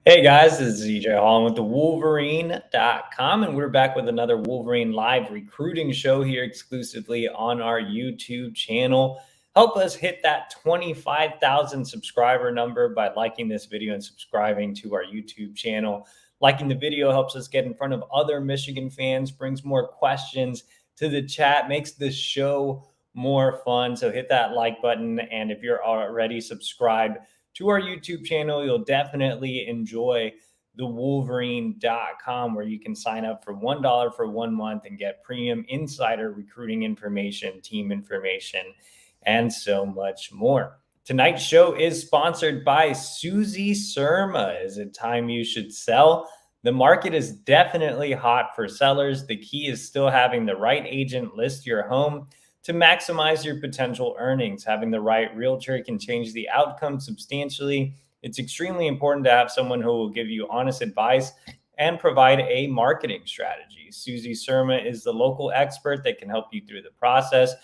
Hey guys, this is Holland with the Wolverine.com, and we're back with another Wolverine live recruiting show here exclusively on our YouTube channel. Help us hit that 25,000 subscriber number by liking this video and subscribing to our YouTube channel. Liking the video helps us get in front of other Michigan fans, brings more questions to the chat, makes the show more fun. So hit that like button, and if you're already subscribed to our YouTube channel, you'll definitely enjoy the Wolverine.com, where you can sign up for $1 for 1 month and get premium insider recruiting information, team information, and so much more. Tonight's show is sponsored by Susie Surma. Is it time you should sell? The market is definitely hot for sellers. The key is still having the right agent list your home to maximize your potential earnings. Having the right realtor can change the outcome substantially. It's extremely important to have someone who will give you honest advice and provide a marketing strategy. Susie Surma is the local expert that can help you through the process.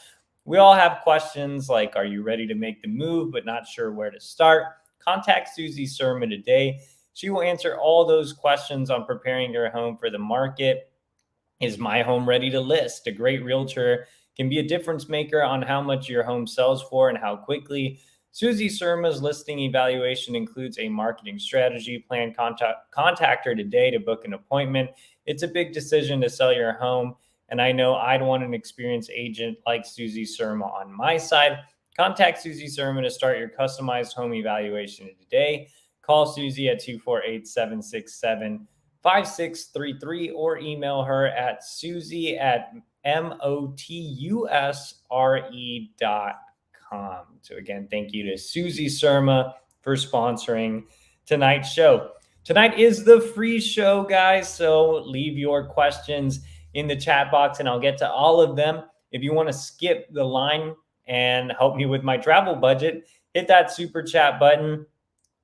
We all have questions like, are you ready to make the move but not sure where to start? Contact Susie Surma today. She will answer all those questions on preparing your home for the market. Is my home ready to list? A great realtor can be a difference maker on how much your home sells for and how quickly. Susie Surma's listing evaluation includes a marketing strategy plan. Contact her today to book an appointment. It's a big decision to sell your home, and I know I'd want an experienced agent like Susie Surma on my side. Contact Susie Surma to start your customized home evaluation today. Call Susie at 248-767-5633 or email her at susie@motusre.com. So again, thank you to Susie Surma for sponsoring tonight's show. Tonight is the free show, guys, so leave your questions in the chat box and I'll get to all of them. If you want to skip the line and help me with my travel budget, hit that super chat button.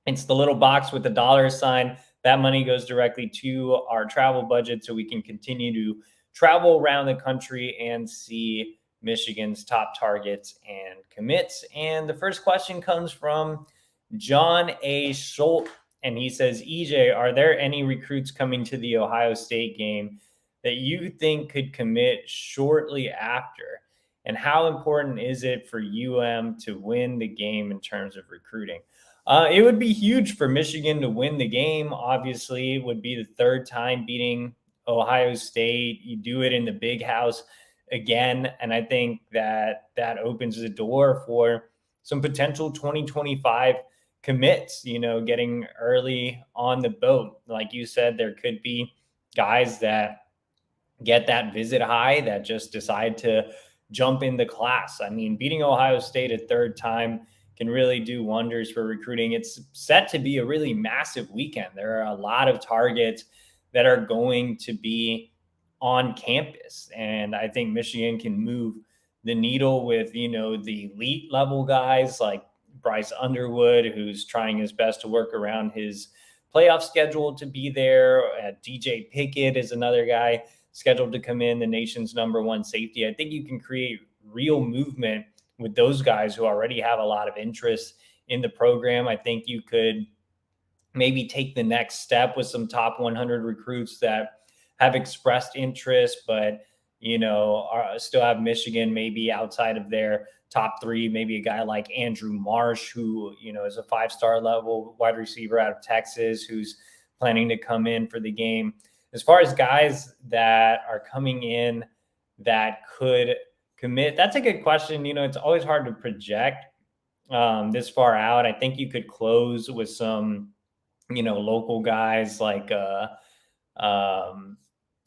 It's the little box with the dollar sign. That money goes directly to our travel budget so we can continue to travel around the country and see Michigan's top targets and commits. And the first question comes from John A. Schultz, and he says, EJ, are there any recruits coming to the Ohio State game that you think could commit shortly after? And how important is it for UM to win the game in terms of recruiting? It would be huge for Michigan to win the game. Obviously, it would be the third time beating Ohio State. You do it in the big house again, and I think that opens the door for some potential 2025 commits, getting early on the boat. Like you said, there could be guys that get that visit high that just decide to jump in the class. I mean, beating Ohio State a third time can really do wonders for recruiting. It's set to be a really massive weekend. There are a lot of targets that are going to be on campus. And I think Michigan can move the needle with, the elite level guys like Bryce Underwood, who's trying his best to work around his playoff schedule to be there. DJ Pickett is another guy scheduled to come in, the nation's #1 safety. I think you can create real movement with those guys who already have a lot of interest in the program. I think you could maybe take the next step with some top 100 recruits that have expressed interest, but, still have Michigan maybe outside of their top three, maybe a guy like Andrew Marsh, who, is a 5-star level wide receiver out of Texas, who's planning to come in for the game. As far as guys that are coming in that could commit, that's a good question. It's always hard to project this far out. I think you could close with some, local guys like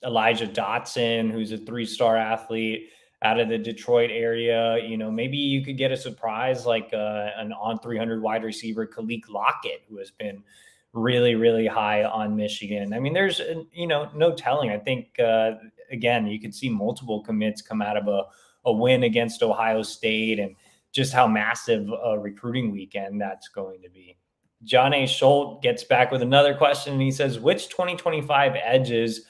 Elijah Dotson, who's a 3-star athlete out of the Detroit area. Maybe you could get a surprise like an on 300 wide receiver, Kalik Lockett, who has been really, really high on Michigan. I mean, there's, no telling. I think, again, you could see multiple commits come out of a win against Ohio State and just how massive a recruiting weekend that's going to be. John A. Schultz gets back with another question, and he says, which 2025 edges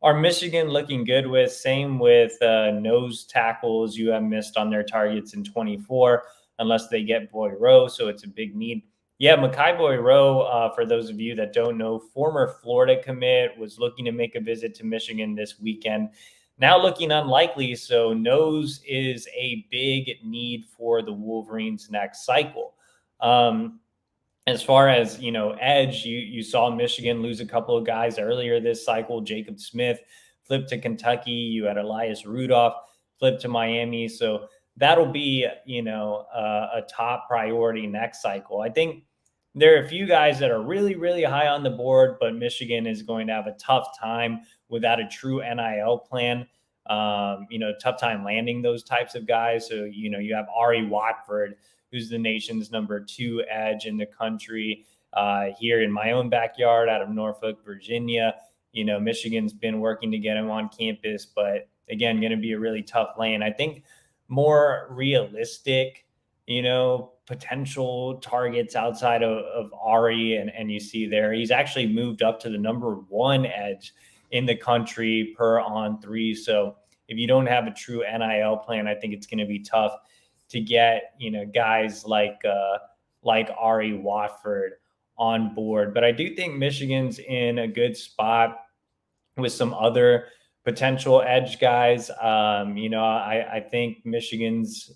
are Michigan looking good with? Same with nose tackles. You have missed on their targets in 24 unless they get Boy Rowe, so it's a big need. Yeah, Makai Rowe, for those of you that don't know, former Florida commit, was looking to make a visit to Michigan this weekend. Now looking unlikely, so nose is a big need for the Wolverines next cycle. As far as edge, you saw Michigan lose a couple of guys earlier this cycle. Jacob Smith flipped to Kentucky. You had Elias Rudolph flipped to Miami. So that'll be a top priority next cycle. I think there are a few guys that are really, really high on the board, but Michigan is going to have a tough time without a true NIL plan. Tough time landing those types of guys. So, you have Ari Watford, who's the nation's #2 edge in the country. Here in my own backyard out of Norfolk, Virginia, Michigan's been working to get him on campus, but again, going to be a really tough lane. I think more realistic, potential targets outside of Ari, and you see there, he's actually moved up to the #1 edge in the country per On3. So if you don't have a true NIL plan, I think it's going to be tough to get, guys like Ari Watford on board. But I do think Michigan's in a good spot with some other potential edge guys. I think Michigan's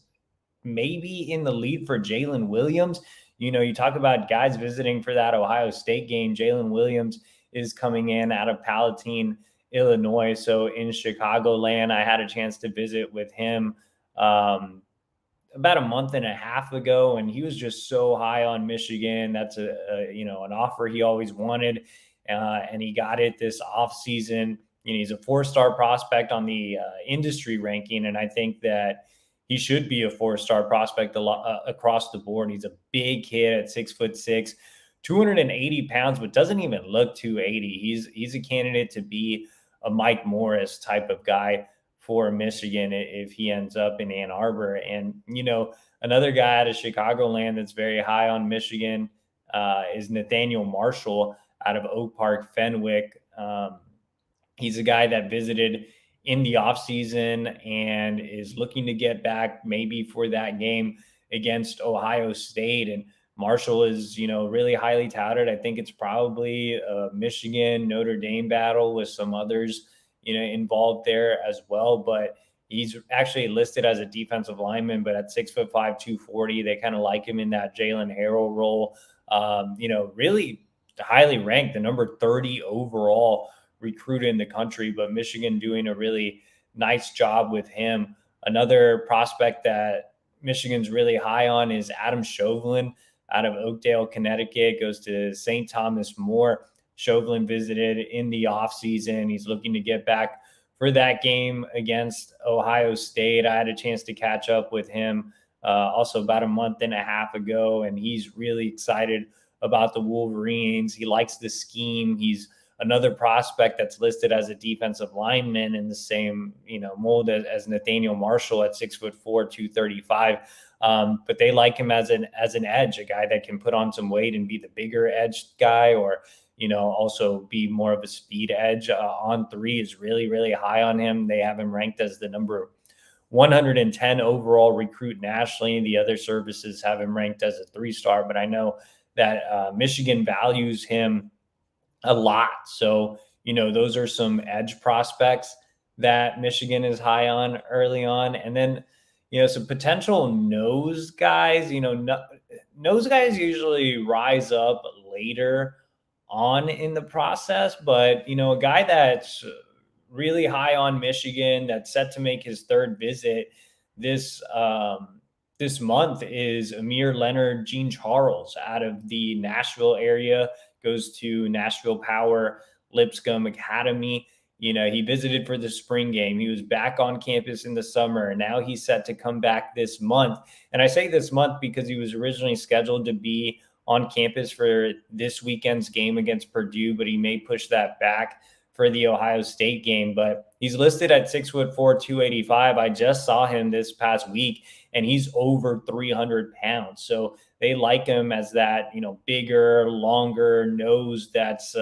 maybe in the lead for Jalen Williams. You talk about guys visiting for that Ohio State game. Jalen Williams is coming in out of Palatine, Illinois. So in Chicagoland, I had a chance to visit with him about a month and a half ago, and he was just so high on Michigan. That's an offer he always wanted, and he got it this offseason. He's a 4-star prospect on the industry ranking, and I think that he should be a 4-star prospect across the board. He's a big kid at 6'6", 280 pounds, but doesn't even look 280. He's a candidate to be a Mike Morris type of guy for Michigan if he ends up in Ann Arbor. And, another guy out of Chicagoland that's very high on Michigan is Nathaniel Marshall out of Oak Park, Fenwick. He's a guy that visited in the offseason and is looking to get back maybe for that game against Ohio State. And Marshall is, really highly touted. I think it's probably a Michigan, Notre Dame battle with some others, involved there as well. But he's actually listed as a defensive lineman, but at 6'5", 240, they kind of like him in that Jalen Harrell role. Really highly ranked, the number 30 overall recruit in the country, but Michigan doing a really nice job with him. Another prospect that Michigan's really high on is Adam Chauvelin out of Oakdale, Connecticut, goes to St. Thomas More. Chauvelin visited in the offseason. He's looking to get back for that game against Ohio State. I had a chance to catch up with him also about a month and a half ago, and he's really excited about the Wolverines. He likes the scheme. He's another prospect that's listed as a defensive lineman in the same, mold as Nathaniel Marshall at 6'4", 235. But they like him as an edge, a guy that can put on some weight and be the bigger edge guy, or also be more of a speed edge. On3 is really, really high on him. They have him ranked as the number 110 overall recruit nationally. The other services have him ranked as a 3-star, but I know that Michigan values him a lot. So, those are some edge prospects that Michigan is high on early on. And then, some potential nose guys. Nose guys usually rise up later on in the process, but a guy that's really high on Michigan that's set to make his 3rd visit this month is Amir Leonard Jean Charles out of the Nashville area, goes to Nashville Power Lipscomb Academy. He visited for the spring game. He was back on campus in the summer, and now he's set to come back this month. And I say this month because he was originally scheduled to be on campus for this weekend's game against Purdue, but he may push that back for the Ohio State game. But he's listed at 6'4", 285. I just saw him this past week, and he's over 300 pounds. So they like him as that, bigger, longer nose. That's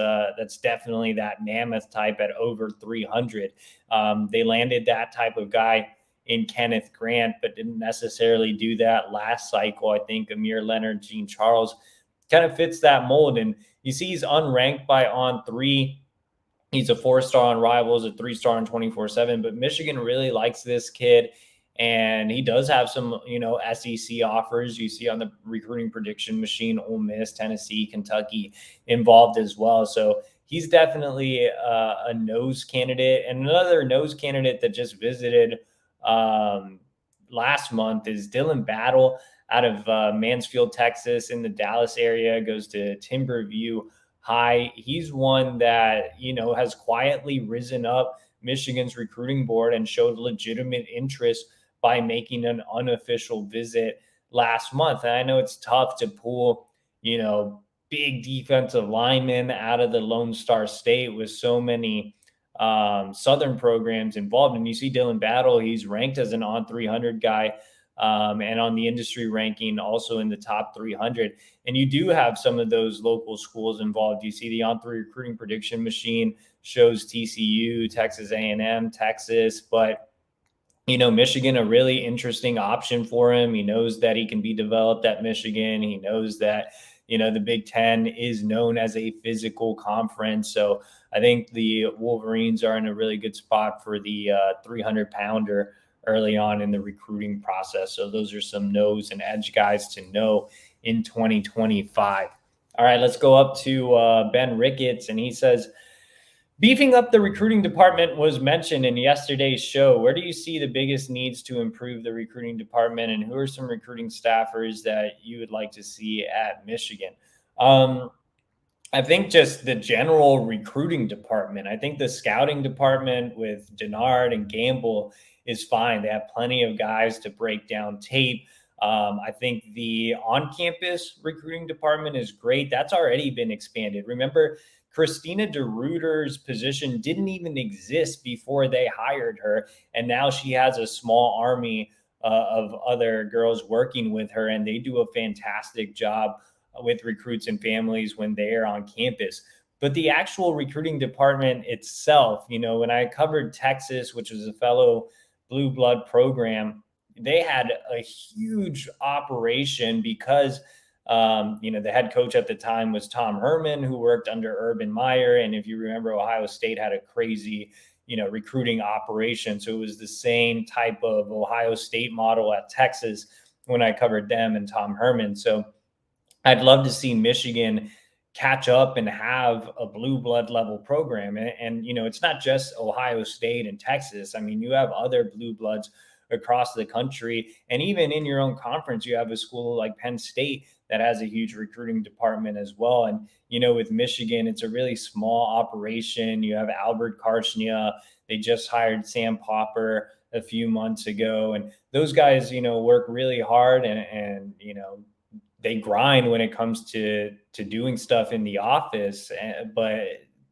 definitely that mammoth type at over 300. They landed that type of guy in Kenneth Grant, but didn't necessarily do that last cycle. I think Amir Leonard Jean Charles kind of fits that mold. And you see he's unranked by On3. He's a 4-star on Rivals, a 3-star on 24/7, but Michigan really likes this kid. And he does have some, SEC offers. You see on the recruiting prediction machine, Ole Miss, Tennessee, Kentucky involved as well. So he's definitely a nose candidate. And another nose candidate that just visited last month is Dylan Battle out of Mansfield, Texas, in the Dallas area, goes to Timberview High. He's one that, has quietly risen up Michigan's recruiting board and showed legitimate interest by making an unofficial visit last month. And I know it's tough to pull, big defensive linemen out of the Lone Star State with so many Southern programs involved. And you see Dylan Battle, he's ranked as an on 300 guy, and on the industry ranking, also in the top 300. And you do have some of those local schools involved. You see the On3 recruiting prediction machine shows TCU, Texas A&M, Texas, but Michigan, a really interesting option for him. He knows that he can be developed at Michigan. He knows that, the Big Ten is known as a physical conference. So I think the Wolverines are in a really good spot for the 300-pounder early on in the recruiting process. So those are some nose and edge guys to know in 2025. All right, let's go up to Ben Ricketts, and he says, beefing up the recruiting department was mentioned in yesterday's show. Where do you see the biggest needs to improve the recruiting department, and who are some recruiting staffers that you would like to see at Michigan? I think just the general recruiting department. I think the scouting department with Denard and Gamble is fine. They have plenty of guys to break down tape. I think the on-campus recruiting department is great. That's already been expanded. Remember, Christina DeRuyter's position didn't even exist before they hired her, and now she has a small army of other girls working with her, and they do a fantastic job with recruits and families when they are on campus. But the actual recruiting department itself, when I covered Texas, which was a fellow blue blood program, they had a huge operation because the head coach at the time was Tom Herman, who worked under Urban Meyer. And if you remember, Ohio State had a crazy, recruiting operation. So it was the same type of Ohio State model at Texas when I covered them and Tom Herman. So I'd love to see Michigan catch up and have a blue blood level program. And it's not just Ohio State and Texas. I mean, you have other blue bloods across the country. And even in your own conference, you have a school like Penn State that has a huge recruiting department as well. And, with Michigan, it's a really small operation. You have Albert Karchnia. They just hired Sam Popper a few months ago. And those guys, work really hard and they grind when it comes to doing stuff in the office, but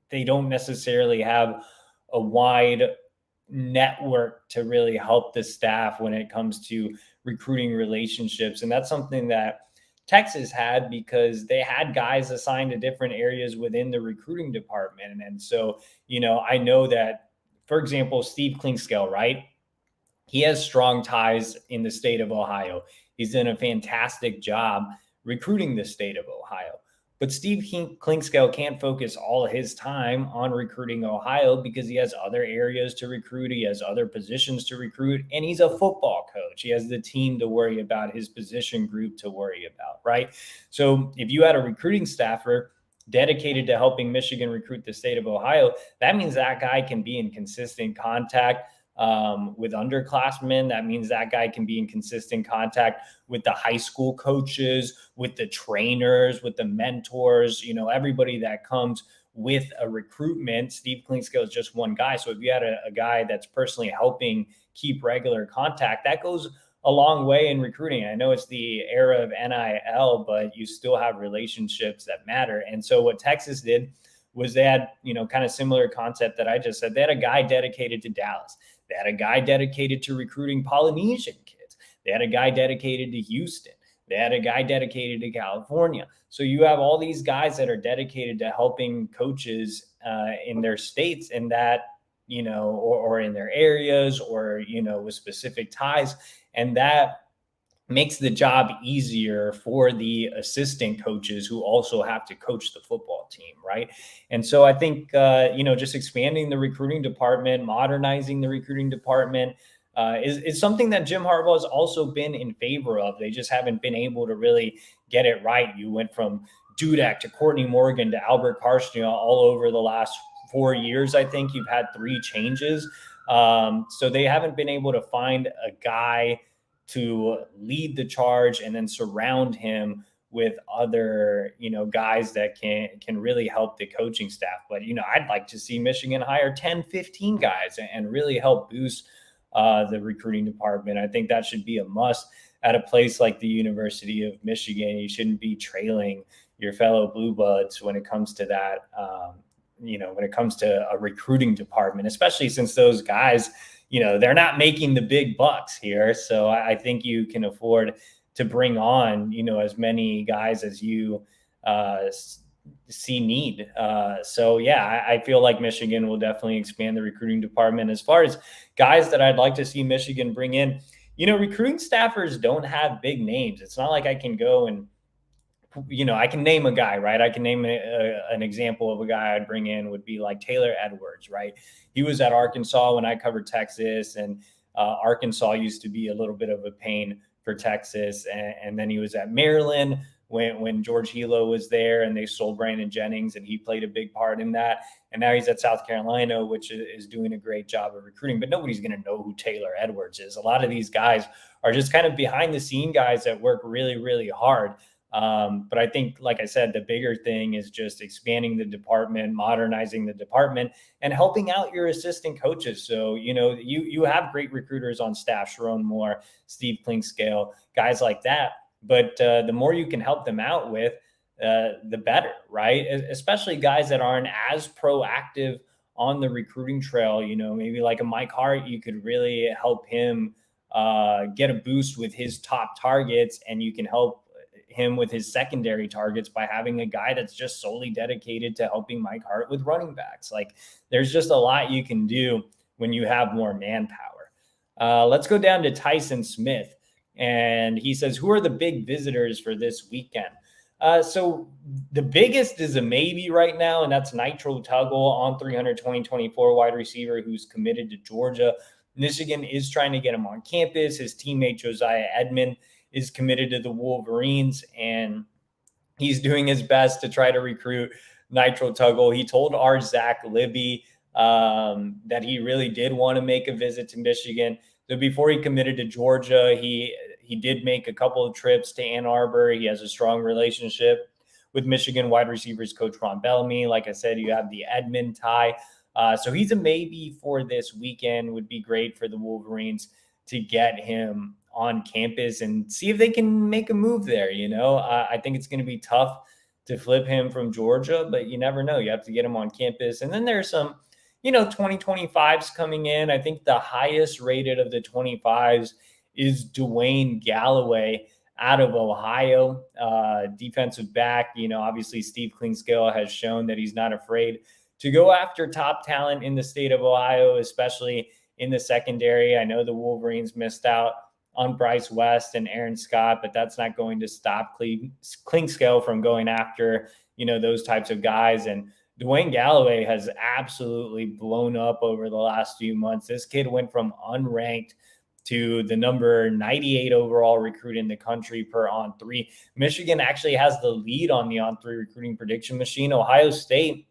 they don't necessarily have a wide network to really help the staff when it comes to recruiting relationships. And that's something that Texas had because they had guys assigned to different areas within the recruiting department. And so, I know that, for example, Steve Klinkscale, right? He has strong ties in the state of Ohio. He's done a fantastic job recruiting the state of Ohio. But Steve Klinkscale can't focus all his time on recruiting Ohio because he has other areas to recruit. He has other positions to recruit, and he's a football coach. He has the team to worry about, his position group to worry about, right? So if you had a recruiting staffer dedicated to helping Michigan recruit the state of Ohio, that means that guy can be in consistent contact with underclassmen. That means that guy can be in consistent contact with the high school coaches, with the trainers, with the mentors, everybody that comes with a recruitment. Steve Klinkscale is just one guy. So if you had a guy that's personally helping keep regular contact, that goes a long way in recruiting. I know it's the era of NIL, but you still have relationships that matter. And so what Texas did was they had, kind of similar concept that I just said. They had a guy dedicated to Dallas. They had a guy dedicated to recruiting Polynesian kids. They had a guy dedicated to Houston. They had a guy dedicated to California. So you have all these guys that are dedicated to helping coaches in their states and that, or in their areas or, with specific ties. And that makes the job easier for the assistant coaches who also have to coach the football team, right? And so I think, just expanding the recruiting department, modernizing the recruiting department is something that Jim Harbaugh has also been in favor of. They just haven't been able to really get it right. You went from Dudek to Courtney Morgan to Albert Karshnia all over the last 4 years. I think you've had 3 changes. So they haven't been able to find a guy to lead the charge and then surround him with other, guys that can really help the coaching staff. But, I'd like to see Michigan hire 10, 15 guys and really help boost the recruiting department. I think that should be a must at a place like the University of Michigan. You shouldn't be trailing your fellow blue bloods when it comes to that. When it comes to a recruiting department, especially since those guys, they're not making the big bucks here. So I think you can afford to bring on, as many guys as you see need. I feel like Michigan will definitely expand the recruiting department. As far as guys that I'd like to see Michigan bring in, recruiting staffers don't have big names. It's not like I can go and I can name a guy, right? I can name an example of a guy I'd bring in would be like Taylor Edwards, right? He was at Arkansas when I covered Texas, and Arkansas used to be a little bit of a pain for Texas. And then he was at Maryland when George Hilo was there, and they sold Brandon Jennings, and he played a big part in that. And now he's at South Carolina, which is doing a great job of recruiting, but nobody's going to know who Taylor Edwards is. A lot of these guys are just kind of behind the scene guys that work really, really hard. But I think, like I said, the bigger thing is just expanding the department, modernizing the department, and helping out your assistant coaches. So, you have great recruiters on staff, Sharon Moore, Steve Klinkscale, guys like that. But the more you can help them out with, the better, right? Especially guys that aren't as proactive on the recruiting trail, maybe like a Mike Hart, you could really help him get a boost with his top targets, and you can help him with his secondary targets by having a guy that's just solely dedicated to helping Mike Hart with running backs. Like, there's just a lot you can do when you have more manpower. Let's go down to Tyson Smith. And he says, who are the big visitors for this weekend? So the biggest is a maybe right now, and that's Nitro Tuggle on 2024 wide receiver who's committed to Georgia. Michigan is trying to get him on campus. His teammate Josiah Edmond is committed to the Wolverines, and he's doing his best to try to recruit Nitro Tuggle. He told our Zach Libby that he really did want to make a visit to Michigan. So before he committed to Georgia, he did make a couple of trips to Ann Arbor. He has a strong relationship with Michigan wide receivers coach Ron Bellamy. Like I said, you have the Edmond tie. So he's a maybe for this weekend. Would be great for the Wolverines to get him on campus and see if they can make a move there. I think it's going to be tough to flip him from Georgia, but you never know. You have to get him on campus. And then there's some, 2025s coming in. I think the highest rated of the 25s is Dwayne Galloway out of Ohio, defensive back. Obviously Steve Klinkscale has shown that he's not afraid to go after top talent in the state of Ohio, especially in the secondary. I know the Wolverines missed out on Bryce West and Aaron Scott, but that's not going to stop Klinkscale from going after, those types of guys. And Dwayne Galloway has absolutely blown up over the last few months. This kid went from unranked to the number 98 overall recruit in the country per On3. Michigan actually has the lead on the On3 recruiting prediction machine. Ohio State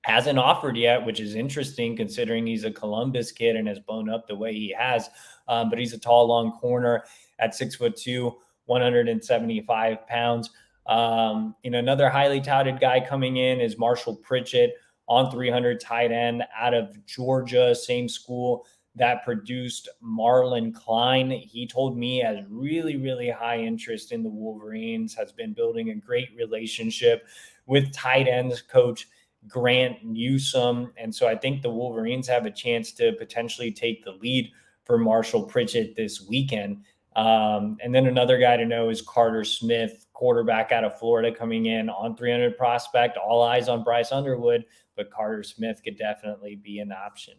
hasn't offered yet, which is interesting considering he's a Columbus kid and has blown up the way he has. But he's a tall, long corner at 6'2", 175 pounds. Another highly touted guy coming in is Marshall Pritchett on 300 tight end out of Georgia, same school that produced Marlon Klein. He told me has really, really high interest in the Wolverines, has been building a great relationship with tight ends coach Grant Newsome. And so I think the Wolverines have a chance to potentially take the lead for Marshall Pritchett this weekend. And then another guy to know is Carter Smith, quarterback out of Florida, coming in on 300 prospect. All eyes on Bryce Underwood, but Carter Smith could definitely be an option.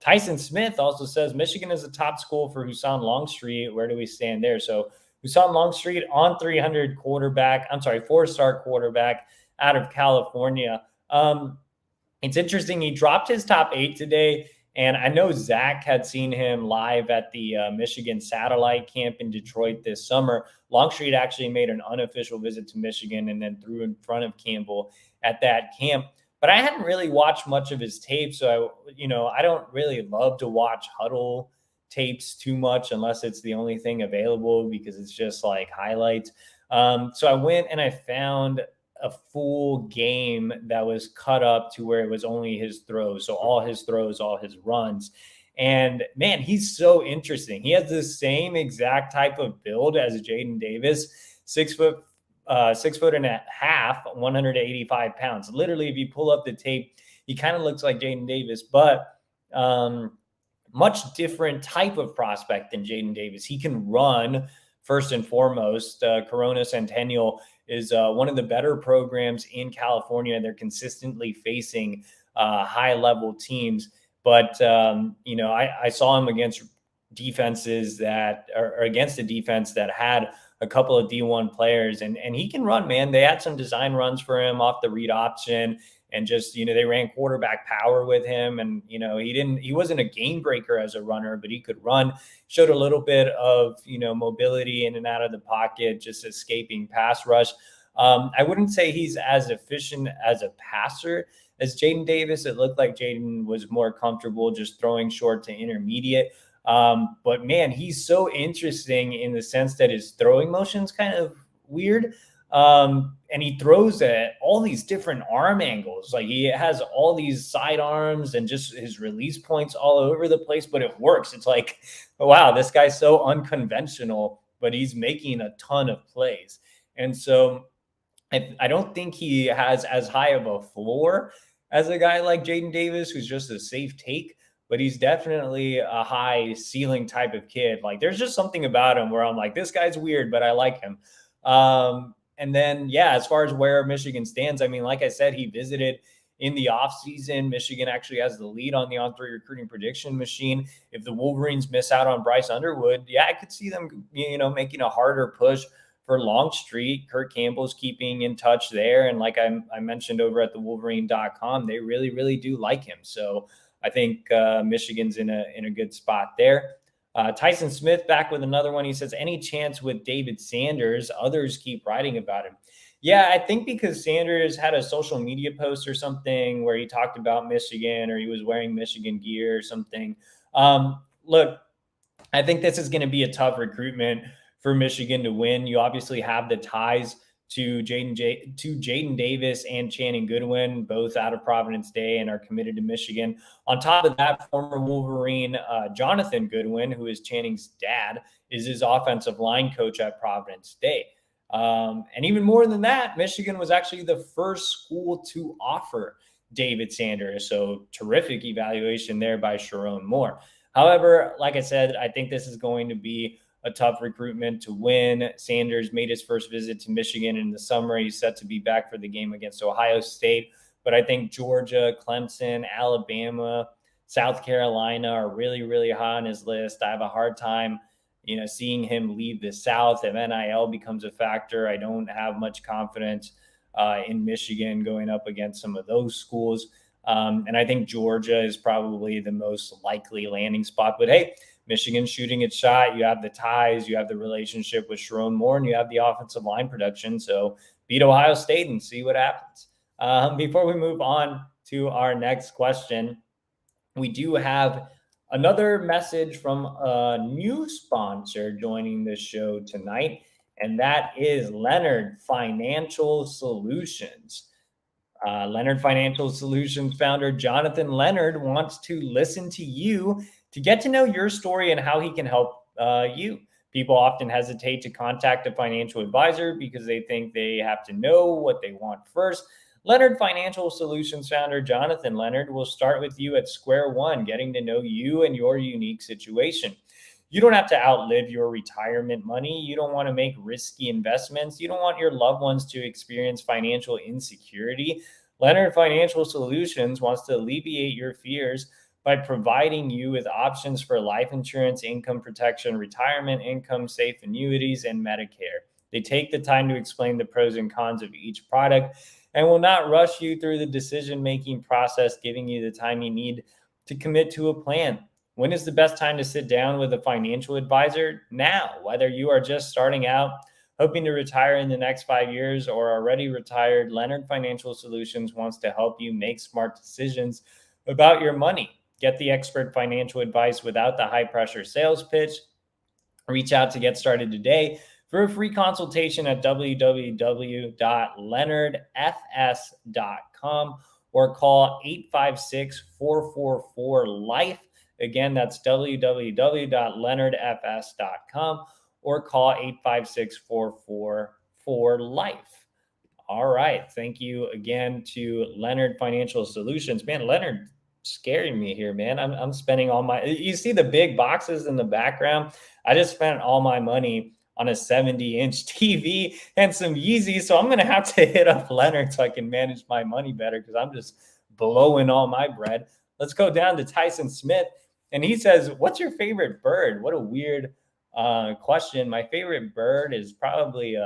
Tyson Smith also says Michigan is a top school for Husan Longstreet. Where do we stand there? So Husan Longstreet on 300 quarterback. I'm sorry, 4-star quarterback out of California. It's interesting. He dropped his top 8 today. And I know Zach had seen him live at the Michigan satellite camp in Detroit this summer. Longstreet actually made an unofficial visit to Michigan and then threw in front of Campbell at that camp. But I hadn't really watched much of his tape. So, I don't really love to watch huddle tapes too much unless it's the only thing available because it's just like highlights. So I went and I found a full game that was cut up to where it was only his throws. So all his throws, all his runs. And man, he's so interesting. He has the same exact type of build as Jaden Davis, 6'6" and a half, 185 pounds. Literally, if you pull up the tape, he kind of looks like Jaden Davis, but much different type of prospect than Jaden Davis. He can run first and foremost. Corona Centennial is one of the better programs in California. They're consistently facing high-level teams. But, I saw him against defenses against a defense that had a couple of D1 players, and he can run, man. They had some design runs for him off the read option, and just, they ran quarterback power with him. And, he wasn't a game breaker as a runner, but he could run, showed a little bit of, mobility in and out of the pocket, just escaping pass rush. I wouldn't say he's as efficient as a passer as Jaden Davis. It looked like Jaden was more comfortable just throwing short to intermediate. But man, he's so interesting in the sense that his throwing motion's kind of weird. And he throws at all these different arm angles. Like he has all these side arms and just his release points all over the place, but it works. It's like, wow, this guy's so unconventional, but he's making a ton of plays. And so I don't think he has as high of a floor as a guy like Jaden Davis, who's just a safe take, but he's definitely a high ceiling type of kid. Like there's just something about him where I'm like, this guy's weird, but I like him. And then, as far as where Michigan stands, I mean, like I said, he visited in the offseason. Michigan actually has the lead on the On3 recruiting prediction machine. If the Wolverines miss out on Bryce Underwood, I could see them, making a harder push for Longstreet. Kurt Campbell's keeping in touch there. And like I mentioned over at the Wolverine.com, they really, really do like him. So I think Michigan's in a good spot there. Tyson Smith back with another one. He says, any chance with David Sanders? Others keep writing about him. Yeah, I think because Sanders had a social media post or something where he talked about Michigan, or he was wearing Michigan gear or something. Look, I think this is going to be a tough recruitment for Michigan to win. You obviously have the ties to Jaden Davis and Channing Goodwin, both out of Providence Day and are committed to Michigan. On top of that, former Wolverine Jonathan Goodwin, who is Channing's dad, is his offensive line coach at Providence Day. And even more than that, Michigan was actually the first school to offer David Sanders. So terrific evaluation there by Sharon Moore. However, like I said, I think this is going to be a tough recruitment to win. Sanders made his first visit to Michigan in the summer. He's set to be back for the game against Ohio State. But I think Georgia, Clemson, Alabama, South Carolina are really, really high on his list. I have a hard time, seeing him leave the South. If NIL becomes a factor, I don't have much confidence in Michigan going up against some of those schools. And I think Georgia is probably the most likely landing spot. But hey, Michigan's shooting its shot. You have the ties, you have the relationship with Sharon Moore, and you have the offensive line production. So beat Ohio State and see what happens. Before we move on to our next question, we do have another message from a new sponsor joining the show tonight, and that is Leonard Financial Solutions. Leonard Financial Solutions founder Jonathan Leonard wants to listen to you to get to know your story and how he can help you. People often hesitate to contact a financial advisor because they think they have to know what they want first. Leonard Financial Solutions founder Jonathan Leonard will start with you at square one, getting to know you and your unique situation. You don't have to outlive your retirement money. You don't want to make risky investments. You don't want your loved ones to experience financial insecurity. Leonard Financial Solutions wants to alleviate your fears by providing you with options for life insurance, income protection, retirement income, safe annuities, and Medicare. They take the time to explain the pros and cons of each product and will not rush you through the decision-making process, giving you the time you need to commit to a plan. When is the best time to sit down with a financial advisor? Now, whether you are just starting out, hoping to retire in the next 5 years, or already retired, Leonard Financial Solutions wants to help you make smart decisions about your money. Get the expert financial advice without the high pressure sales pitch. Reach out to get started today for a free consultation at www.leonardfs.com or call 856-444-LIFE. Again, that's www.leonardfs.com or call 856-444-LIFE. All right. Thank you again to Leonard Financial Solutions. Man, Leonard scaring me here, man. I'm spending all my, you see the big boxes in the background. I just spent all my money on a 70-inch TV and some Yeezys. So I'm going to have to hit up Leonard so I can manage my money better because I'm just blowing all my bread. Let's go down to Tyson Smith. And he says, what's your favorite bird? What a weird question. My favorite bird is probably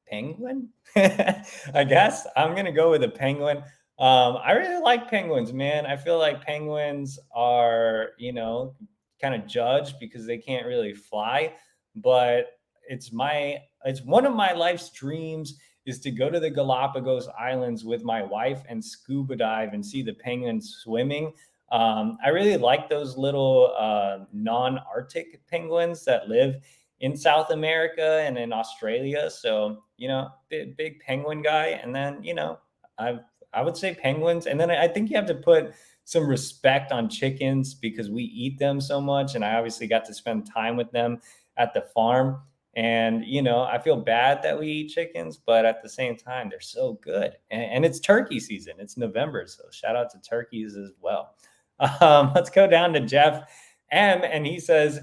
penguin. I guess I'm going to go with a penguin. I really like penguins, man. I feel like penguins are, kind of judged because they can't really fly, but it's one of my life's dreams is to go to the Galapagos Islands with my wife and scuba dive and see the penguins swimming. I really like those little non-Arctic penguins that live in South America and in Australia. So, big penguin guy. And then, I would say penguins. And then I think you have to put some respect on chickens because we eat them so much. And I obviously got to spend time with them at the farm. And, I feel bad that we eat chickens, but at the same time, they're so good. And it's turkey season. It's November. So shout out to turkeys as well. Let's go down to Jeff M. And he says,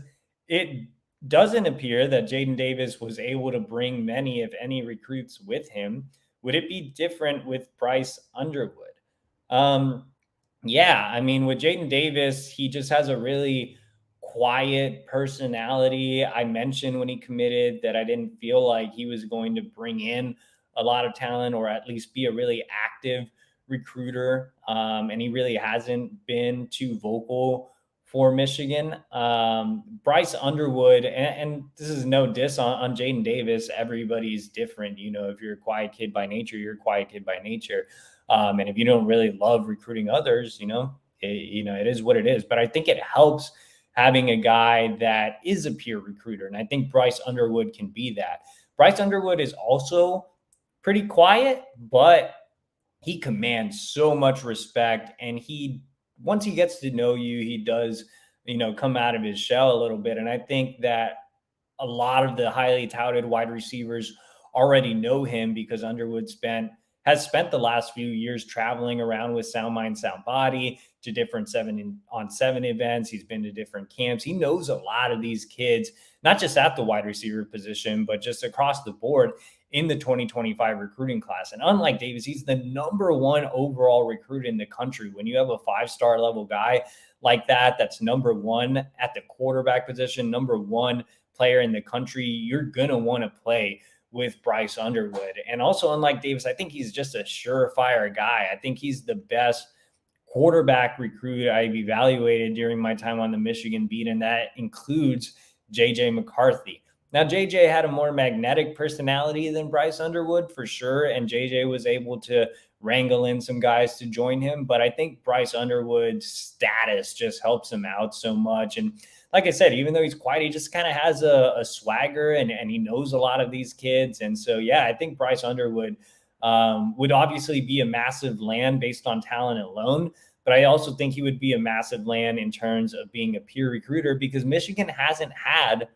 it doesn't appear that Jaden Davis was able to bring many, if any, recruits with him. Would it be different with Bryce Underwood? Yeah, I mean, with Jaden Davis, he just has a really quiet personality. I mentioned when he committed that I didn't feel like he was going to bring in a lot of talent or at least be a really active recruiter. And he really hasn't been too vocal for Michigan. Bryce Underwood, and this is no diss on Jaden Davis. Everybody's different. If you're a quiet kid by nature, you're a quiet kid by nature. And if you don't really love recruiting others, it is what it is. But I think it helps having a guy that is a peer recruiter. And I think Bryce Underwood can be that. Bryce Underwood is also pretty quiet, but he commands so much respect. And once he gets to know you, he does, come out of his shell a little bit. And I think that a lot of the highly touted wide receivers already know him because Underwood has spent the last few years traveling around with Sound Mind, Sound Body to different 7-on-7 events. He's been to different camps. He knows a lot of these kids, not just at the wide receiver position, but just across the board in the 2025 recruiting class. And unlike Davis, he's the number one overall recruit in the country. When you have a 5-star level guy like that's number one at the quarterback position, number one player in the country, you're going to want to play with Bryce Underwood. And also, unlike Davis, I think he's just a surefire guy. I think he's the best quarterback recruit I've evaluated during my time on the Michigan beat, and that includes JJ McCarthy. Now, JJ had a more magnetic personality than Bryce Underwood for sure, and JJ was able to wrangle in some guys to join him. But I think Bryce Underwood's status just helps him out so much. And like I said, even though he's quiet, he just kind of has a swagger and he knows a lot of these kids. And so, yeah, I think Bryce Underwood would obviously be a massive land based on talent alone. But I also think he would be a massive land in terms of being a peer recruiter because Michigan hasn't had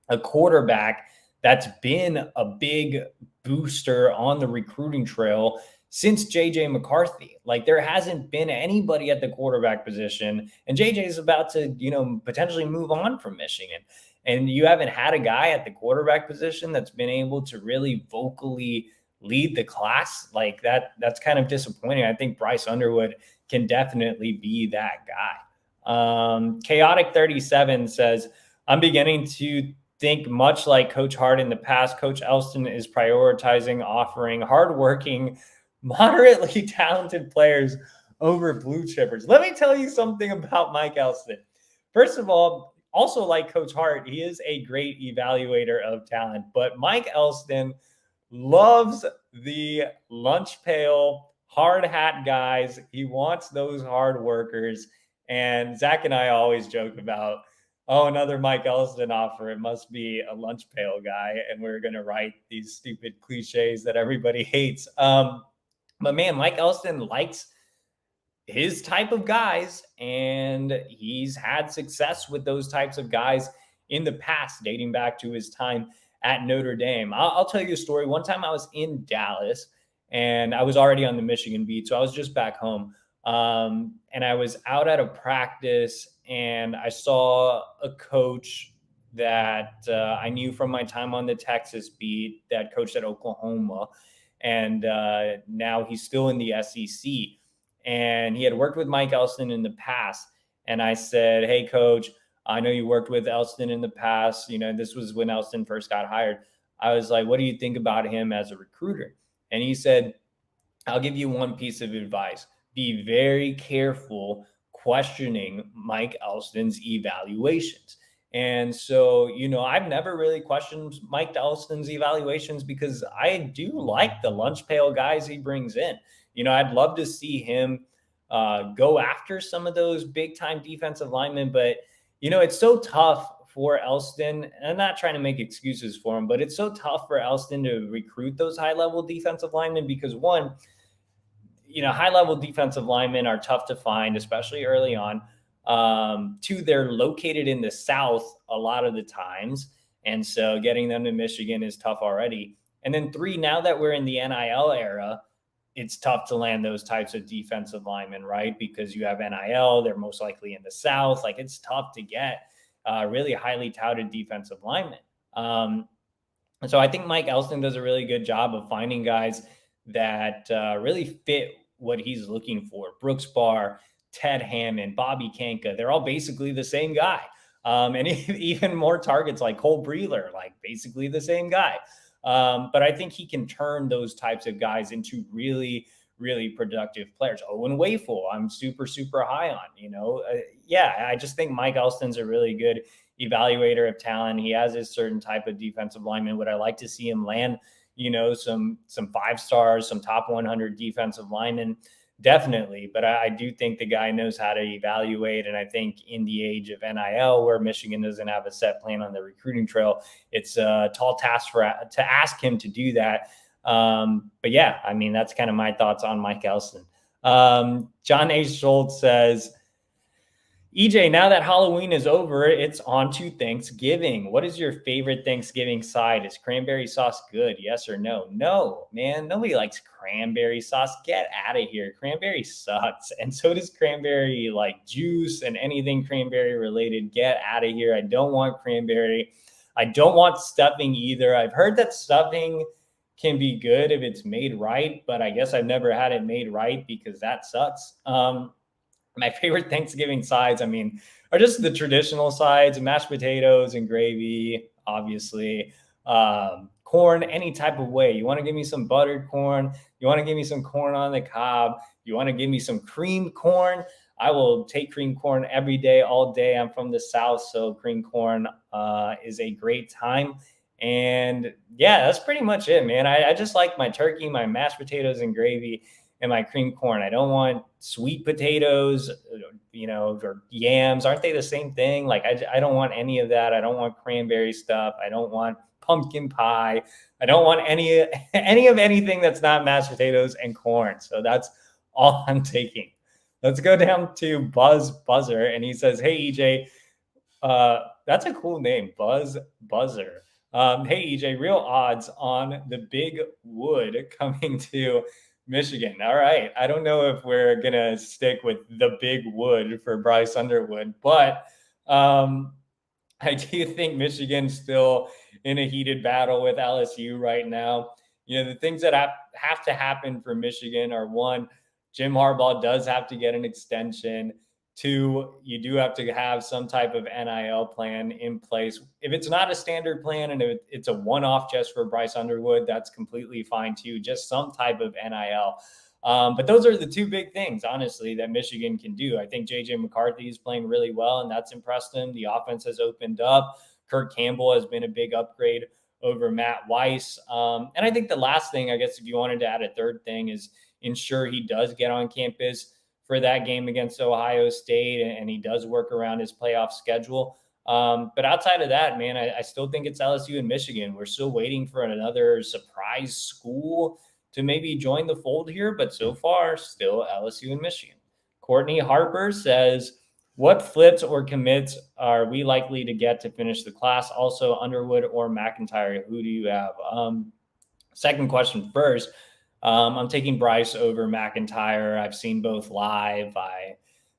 a quarterback that's been a big booster on the recruiting trail since JJ McCarthy. Like there hasn't been anybody at the quarterback position, and JJ is about to, potentially move on from Michigan. And you haven't had a guy at the quarterback position that's been able to really vocally lead the class, like that's kind of disappointing. I think Bryce Underwood can definitely be that guy. Chaotic 37 says, I'm beginning to think much like Coach Hart in the past. Coach Elston is prioritizing offering hardworking, moderately talented players over blue chippers. Let me tell you something about Mike Elston. First of all, also like Coach Hart, he is a great evaluator of talent, but Mike Elston loves the lunch pail, hard hat guys. He wants those hard workers. And Zach and I always joke about, oh, another Mike Elston offer. It must be a lunch pail guy. And we're going to write these stupid cliches that everybody hates. But man, Mike Elston likes his type of guys, and he's had success with those types of guys in the past, dating back to his time at Notre Dame. I'll tell you a story. One time I was in Dallas, and I was already on the Michigan beat, so I was just back home. And I was out at a practice, and I saw a coach that I knew from my time on the Texas beat that coached at Oklahoma, and now he's still in the SEC. And he had worked with Mike Elston in the past. And I said, hey, coach, I know you worked with Elston in the past. You know, this was when Elston first got hired. I was like, what do you think about him as a recruiter? And he said, I'll give you one piece of advice. Be very careful questioning Mike Elston's evaluations. And so, you know, I've never really questioned Mike Elston's evaluations because I do like the lunch pail guys he brings in. You know, I'd love to see him go after some of those big time defensive linemen. But, you know, it's so tough for Elston. And I'm not trying to make excuses for him, but it's so tough for Elston to recruit those high level defensive linemen because, one, you know, high level defensive linemen are tough to find, especially early on. Two, they're located in the South a lot of the times. And so getting them to Michigan is tough already. And then three, now that we're in the NIL era, it's tough to land those types of defensive linemen, right? Because you have NIL, they're most likely in the South. Like, it's tough to get really highly touted defensive linemen. And so I think Mike Elston does a really good job of finding guys that really fit what he's looking for. Brooks Barr, Ted Hammond, Bobby Kanka, they're all basically the same guy. And even more targets like Cole Breeler, like basically the same guy. But I think he can turn those types of guys into really, really productive players. Owen Wayful, I'm super, super high on, you know. Yeah, I just think Mike Elston's a really good evaluator of talent. He has his certain type of defensive lineman. Would I like to see him land, you know, some 5 stars, some top 100 defensive linemen? Definitely. But I do think the guy knows how to evaluate. And I think in the age of NIL, where Michigan doesn't have a set plan on the recruiting trail, it's a tall task to ask him to do that. But yeah, I mean, that's kind of my thoughts on Mike Elston. John A. Schultz says, EJ, now that Halloween is over, it's on to Thanksgiving. What is your favorite Thanksgiving side? Is cranberry sauce good? Yes or no? No, man. Nobody likes cranberry sauce. Get out of here. Cranberry sucks. And so does cranberry like juice and anything cranberry related. Get out of here. I don't want cranberry. I don't want stuffing either. I've heard that stuffing can be good if it's made right, but I guess I've never had it made right because that sucks. My favorite Thanksgiving sides, I mean, are just the traditional sides: mashed potatoes and gravy, obviously. Corn, any type of way. You want to give me some buttered corn. You want to give me some corn on the cob. You want to give me some creamed corn. I will take creamed corn every day, all day. I'm from the South, so creamed corn is a great time. And yeah, that's pretty much it, man. I just like my turkey, my mashed potatoes and gravy, and my creamed corn. I don't want sweet potatoes, you know, or yams. Aren't they the same thing? Like, I don't want any of that. I don't want cranberry stuff. I don't want pumpkin pie. I don't want any of anything that's not mashed potatoes and corn. So that's all I'm taking. Let's go down to Buzz Buzzer. And he says, hey, EJ, that's a cool name, Buzz Buzzer. Hey, EJ, real odds on the Big Wood coming to Michigan. All right. I don't know if we're going to stick with the Big Wood for Bryce Underwood, but I do think Michigan's still in a heated battle with LSU right now. The things that have to happen for Michigan are, one, Jim Harbaugh does have to get an extension. Two, you do have to have some type of NIL plan in place. If it's not a standard plan and if it's a one-off just for Bryce Underwood, that's completely fine too. Just some type of NIL. But those are the two big things, honestly, that Michigan can do. I think J.J. McCarthy is playing really well, and that's impressed him. The offense has opened up. Kirk Campbell has been a big upgrade over Matt Weiss. And I think the last thing, I guess, if you wanted to add a third thing, is ensure he does get on campus for that game against Ohio State, and he does work around his playoff schedule. But outside of that, man, I still think it's LSU and Michigan. We're still waiting for another surprise school to maybe join the fold here, but so far, still LSU and Michigan. Courtney Harper says, what flips or commits are we likely to get to finish the class? Also, Underwood or McIntyre, who do you have? Second question first. I'm taking Bryce over McIntyre. I've seen both live. I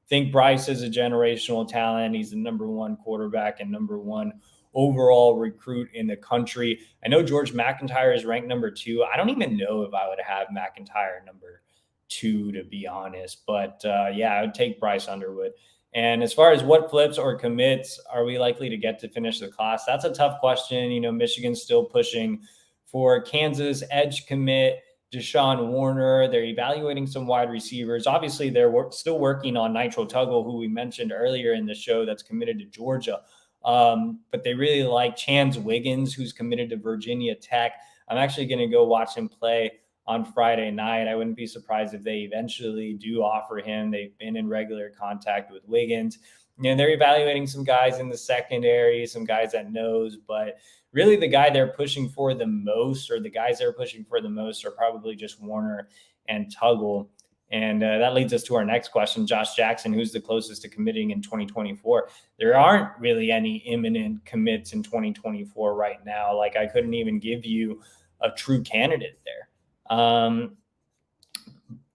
think Bryce is a generational talent. He's the number one quarterback and number one overall recruit in the country. I know George McIntyre is ranked number 2. I don't even know if I would have McIntyre number 2, to be honest. But yeah, I would take Bryce Underwood. And as far as what flips or commits are we likely to get to finish the class, that's a tough question. Michigan's still pushing for Kansas edge commit Deshaun Warner. They're evaluating some wide receivers. Obviously, they're still working on Nitro Tuggle, who we mentioned earlier in the show, that's committed to Georgia. But they really like Chance Wiggins, who's committed to Virginia Tech. I'm actually going to go watch him play on Friday night. I wouldn't be surprised if they eventually do offer him. They've been in regular contact with Wiggins. They're evaluating some guys in the secondary, some guys at nose, but really the guy they're pushing for the most, or the guys they're pushing for the most, are probably just Warner and Tuggle. And that leads us to our next question. Josh Jackson, who's the closest to committing in 2024? There aren't really any imminent commits in 2024 right now. Like, I couldn't even give you a true candidate there.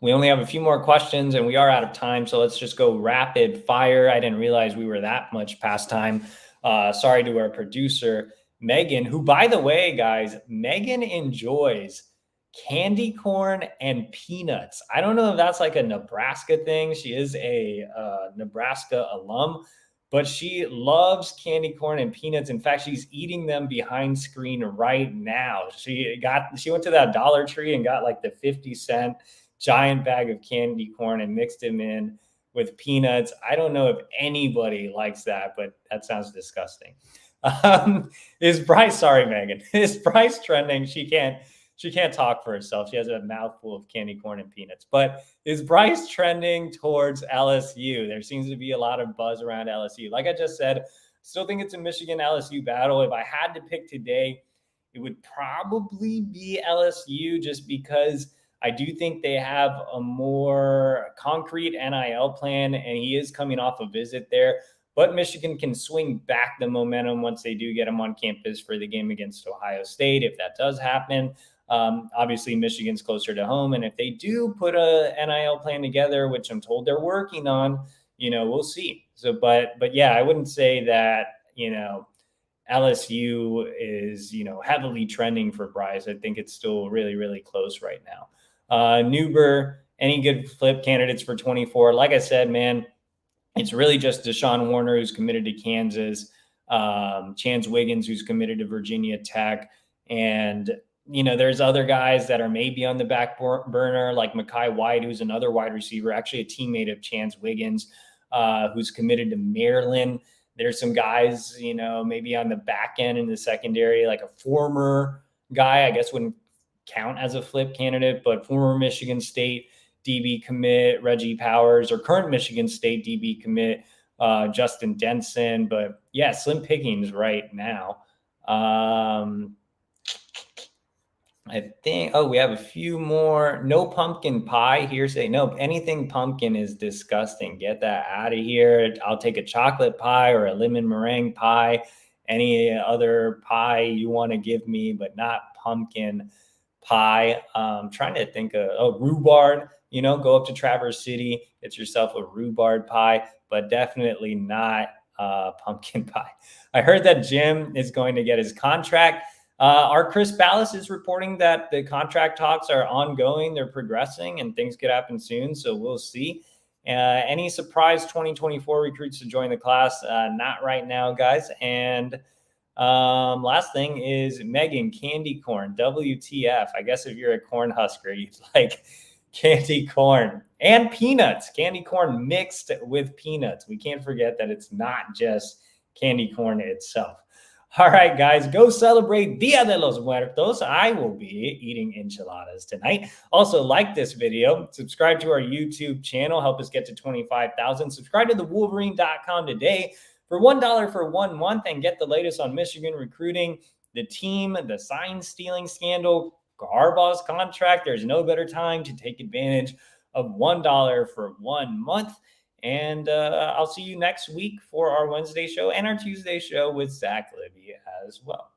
We only have a few more questions and we are out of time. So let's just go rapid fire. I didn't realize we were that much past time. Sorry to our producer, Megan, who, by the way, guys, Megan enjoys candy corn and peanuts. I don't know if that's like a Nebraska thing. She is a Nebraska alum, but she loves candy corn and peanuts. In fact, she's eating them behind screen right now. She went to that Dollar Tree and got like the 50-cent giant bag of candy corn and mixed them in with peanuts. I don't know if anybody likes that, but that sounds disgusting. Is Bryce trending? She can't talk for herself. She has a mouthful of candy corn and peanuts. But is Bryce trending towards LSU? There seems to be a lot of buzz around LSU. Like I just said, still think it's a Michigan-LSU battle. If I had to pick today, it would probably be LSU, just because I do think they have a more concrete NIL plan, and he is coming off a visit there. But Michigan can swing back the momentum once they do get him on campus for the game against Ohio State, if that does happen. Obviously, Michigan's closer to home, and if they do put a NIL plan together, which I'm told they're working on, we'll see. So, but yeah, I wouldn't say that LSU is heavily trending for Bryce. I think it's still really, really close right now. Newber, any good flip candidates for 24? Like I said, man, it's really just Deshaun Warner, who's committed to Kansas, Chance Wiggins, who's committed to Virginia Tech, and there's other guys that are maybe on the back burner, like Mekhi White, who's another wide receiver, actually a teammate of Chance Wiggins, who's committed to Maryland. There's some guys, maybe on the back end in the secondary, like a former guy, I guess wouldn't count as a flip candidate, but former Michigan State DB commit Reggie Powers, or current Michigan State DB commit Justin Denson. But yeah, slim pickings right now. I think, we have a few more. No pumpkin pie here. Say no, anything pumpkin is disgusting. Get that out of here. I'll take a chocolate pie or a lemon meringue pie. Any other pie you want to give me, but not pumpkin pie. Trying to think of rhubarb. Go up to Traverse City, get yourself a rhubarb pie, but definitely not pumpkin pie. I heard that Jim is going to get his contract Our Chris Ballas is reporting that the contract talks are ongoing, they're progressing, and things could happen soon. So we'll see. Any surprise 2024 recruits to join the class? Not right now, guys. And last thing is Megan, candy corn, WTF. I guess if you're a corn husker, you'd like candy corn and peanuts, candy corn mixed with peanuts. We can't forget that it's not just candy corn itself. All right, guys, go celebrate Dia de los Muertos. I will be eating enchiladas tonight. Also, like this video, subscribe to our YouTube channel, help us get to 25,000. Subscribe to thewolverine.com today for $1 for 1 month and get the latest on Michigan recruiting, the team, the sign stealing scandal, Harbaugh's contract. There's no better time to take advantage of $1 for 1 month. And I'll see you next week for our Wednesday show and our Tuesday show with Zach Libby as well.